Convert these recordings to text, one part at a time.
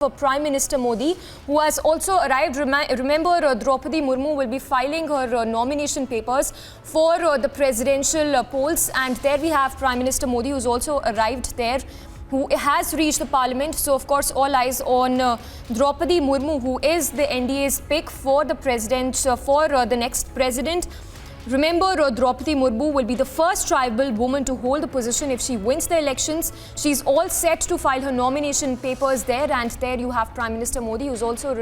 Prime Minister Modi, who has also arrived. Remember, Droupadi Murmu will be filing her nomination papers for the presidential polls, and there we have Prime Minister Modi, who's also arrived there, who has reached the parliament. So, of course, all eyes on Droupadi Murmu, who is the NDA's pick for the president, for the next president. Remember, Droupadi Murmu will be the first tribal woman to hold the position if she wins the elections. She's all set to file her nomination papers there, and there you have Prime Minister Modi, who's also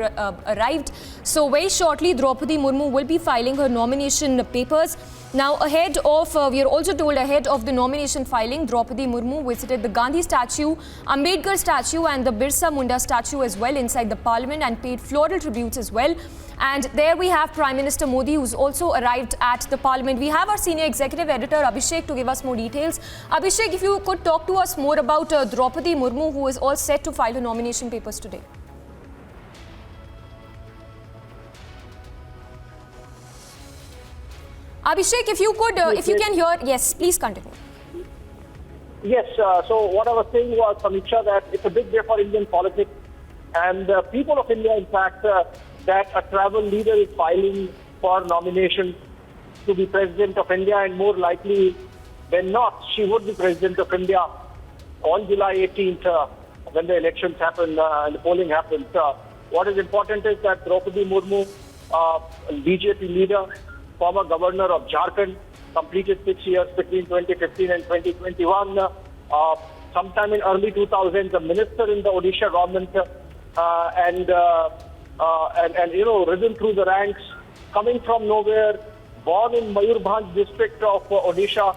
arrived. So very shortly, Droupadi Murmu will be filing her nomination papers. Now, ahead of, we are also told ahead of the nomination filing, Droupadi Murmu visited the Gandhi statue, Ambedkar statue and the Birsa Munda statue as well inside the parliament, and paid floral tributes as well. And there we have Prime Minister Modi, who's also arrived at the parliament. We have our senior executive editor Abhishek to give us more details. Abhishek, if you could talk to us more about Droupadi Murmu, who is all set to file her nomination papers today. Abhishek, if you could, if you can hear, yes, please continue. Yes, so what I was saying was, Samiksha, that it's a big day for Indian politics, and the people of India, in fact, that a tribal leader is filing for nomination to be President of India, and more likely than not, she would be President of India on July 18th when the elections happen and the polling happens. What is important is that Droupadi Murmu, BJP leader, former governor of Jharkhand, completed 6 years between 2015 and 2021. Sometime in early 2000s, a minister in the Odisha government, and risen through the ranks, coming from nowhere, born in Mayurbhanj district of Odisha,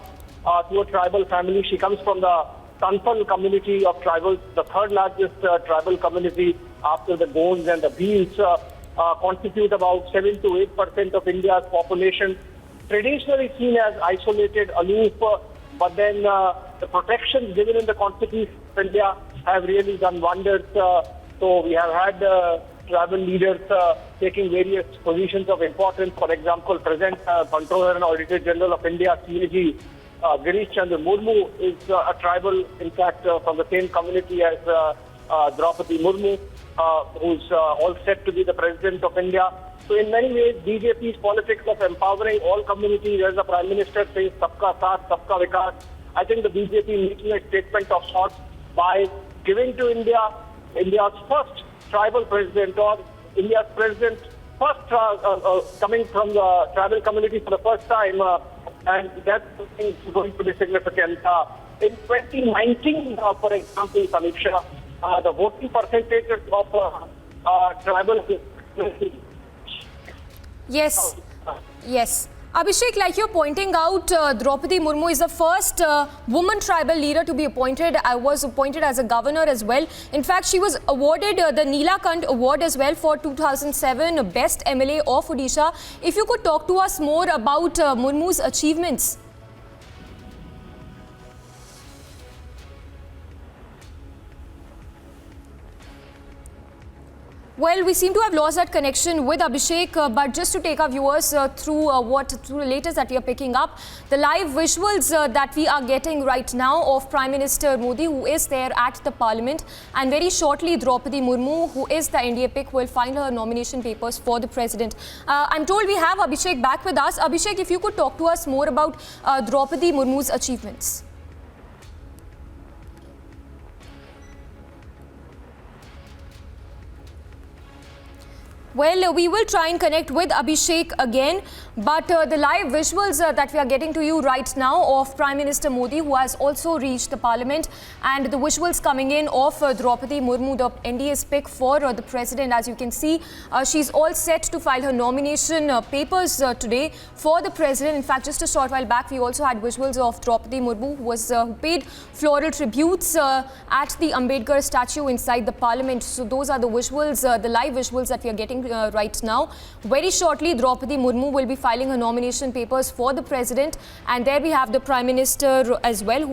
to a tribal family. She comes from the Santhal community of tribals, the third largest tribal community after the Gonds and the Bhils, constitute about 7 to 8% of India's population. Traditionally seen as isolated, aloof, but then the protections given in the Constitution of India have really done wonders. So we have had tribal leaders taking various positions of importance. For example, present Controller and Auditor General of India, CAG, Girish Chandra Murmu, is a tribal, in fact, from the same community as Droupadi Murmu, who's all set to be the President of India. So in many ways, BJP's politics of empowering all communities, as the Prime Minister says, Sabka Saath, Sabka Vikas. I think the BJP making a statement of sorts by giving to India India's first tribal president, or India's president first coming from the tribal community for the first time, and that's going to be significant. In 2019, for example, Samiksha, the voting percentages of tribal... Yes, yes. Abhishek, like you're pointing out, Droupadi Murmu is the first woman tribal leader to be appointed. Was appointed as a governor as well. In fact, she was awarded the Neelakant Award as well for 2007 Best MLA of Odisha. If you could talk to us more about Murmu's achievements. Well, we seem to have lost that connection with Abhishek, but just to take our viewers through the latest that we are picking up, the live visuals that we are getting right now of Prime Minister Modi, who is there at the parliament, and very shortly Droupadi Murmu, who is the NDA pick, will file her nomination papers for the president. I'm told we have Abhishek back with us. Abhishek, if you could talk to us more about Droupadi Murmu's achievements. Well, we will try and connect with Abhishek again, but the live visuals that we are getting to you right now of Prime Minister Modi, who has also reached the parliament, and the visuals coming in of Droupadi Murmu, the NDA's pick for the president. As you can see, she's all set to file her nomination papers today for the president. In fact, just a short while back, we also had visuals of Droupadi Murmu, who paid floral tributes at the Ambedkar statue inside the parliament. So those are the visuals, the live visuals that we are getting right now. Very shortly, Droupadi Murmu will be filing her nomination papers for the president, and there we have the Prime Minister as well,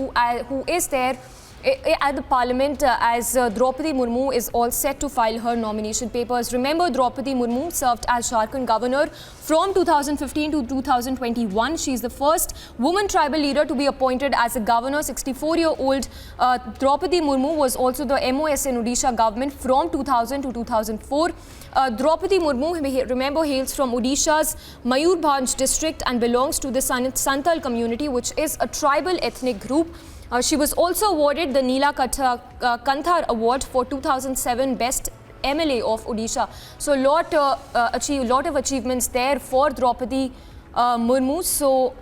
who is there at the parliament as Droupadi Murmu is all set to file her nomination papers. Remember, Droupadi Murmu served as Jharkhand governor from 2015 to 2021. She is the first woman tribal leader to be appointed as a governor. 64-year-old Droupadi Murmu was also the MOS in Odisha government from 2000 to 2004. Droupadi Murmu, remember, hails from Odisha's Mayurbhanj district and belongs to the Santal community, which is a tribal ethnic group. She was also awarded the Neela Kanthar Award for 2007 Best MLA of Odisha. So lot of achievements there for Droupadi Murmu. So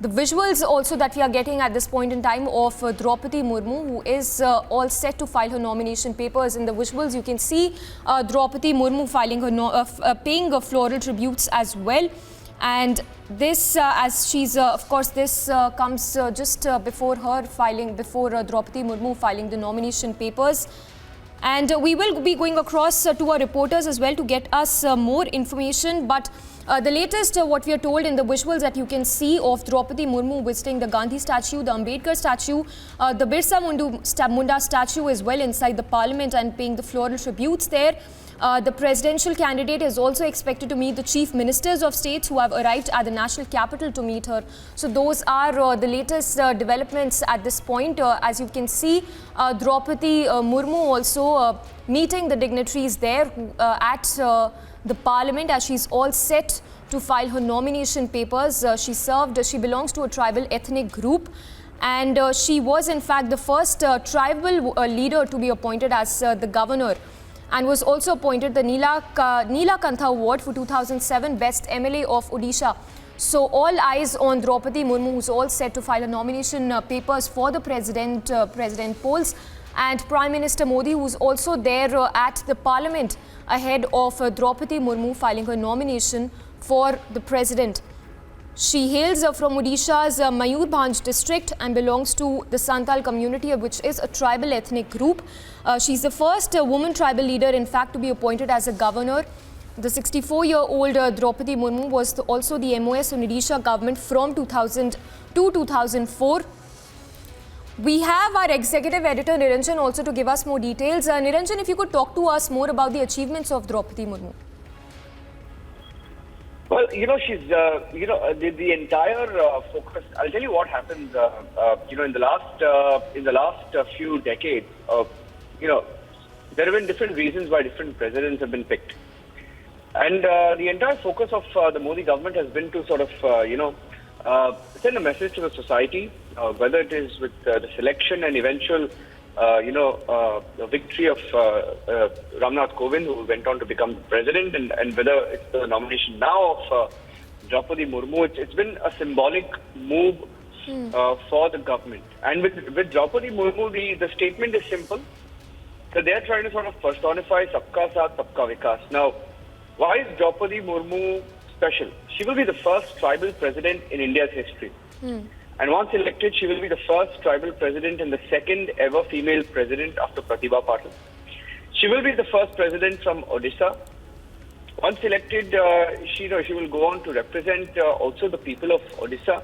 the visuals also that we are getting at this point in time of Droupadi Murmu, who is all set to file her nomination papers. In the visuals, you can see Droupadi Murmu filing her paying floral tributes as well. And this, as she's, of course, this comes just before her filing, before Droupadi Murmu filing the nomination papers. And we will be going across to our reporters as well to get us more information. But the latest, what we are told in the visuals that you can see of Droupadi Murmu visiting the Gandhi statue, the Ambedkar statue, the Birsa Munda statue as well inside the parliament and paying the floral tributes there. The presidential candidate is also expected to meet the chief ministers of states who have arrived at the national capital to meet her. So those are the latest developments at this point. As you can see, Droupadi Murmu also meeting the dignitaries there at the parliament as she's all set to file her nomination papers. She belongs to a tribal ethnic group. And she was in fact the first tribal leader to be appointed as the governor, and was also appointed the Neela Kantha Award for 2007 Best MLA of Odisha. So all eyes on Droupadi Murmu, who's all set to file a nomination papers for the president polls, and Prime Minister Modi, who's also there at the parliament ahead of Droupadi Murmu filing her nomination for the president. She hails from Odisha's Mayurbhanj district and belongs to the Santal community, which is a tribal ethnic group. She's the first woman tribal leader, in fact, to be appointed as a governor. The 64-year-old Droupadi Murmu was also the MOS in Odisha government from 2000 to 2004. We have our executive editor Niranjan also to give us more details. Niranjan, if you could talk to us more about the achievements of Droupadi Murmu. Well, she's, the entire focus. I'll tell you what happened. In the last few decades, there have been different reasons why different presidents have been picked, and the entire focus of the Modi government has been to sort of, send a message to the society, whether it is with the selection and eventual, the victory of Ramnath Kovind, who went on to become president, and whether it's the nomination now of Droupadi Murmu. It's been a symbolic move for the government. And with Droupadi Murmu, the statement is simple, that they're trying to sort of personify Sabka Saath, Sabka Vikas. Now, why is Droupadi Murmu special? She will be the first tribal president in India's history. And once elected, she will be the first tribal president and the second ever female president after Pratibha Patil. She will be the first president from Odisha. Once elected, she will go on to represent also the people of Odisha.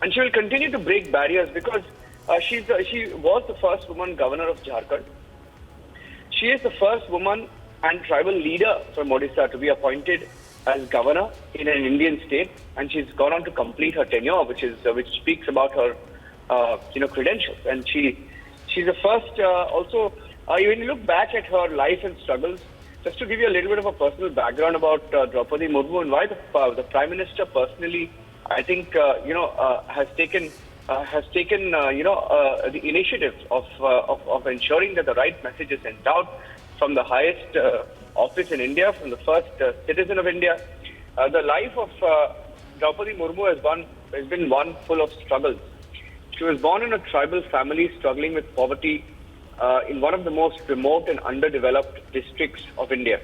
And she will continue to break barriers because she was the first woman governor of Jharkhand. She is the first woman and tribal leader from Odisha to be appointed as governor in an Indian state, and she's gone on to complete her tenure, which speaks about her, credentials. And she's the first. Also, when you look back at her life and struggles, just to give you a little bit of a personal background about Droupadi Murmu and why the Prime Minister personally, I think, has taken the initiative of ensuring that the right message is sent out from the highest office in India, from the first citizen of India. The life of Droupadi Murmu has been one full of struggles. She was born in a tribal family struggling with poverty in one of the most remote and underdeveloped districts of India.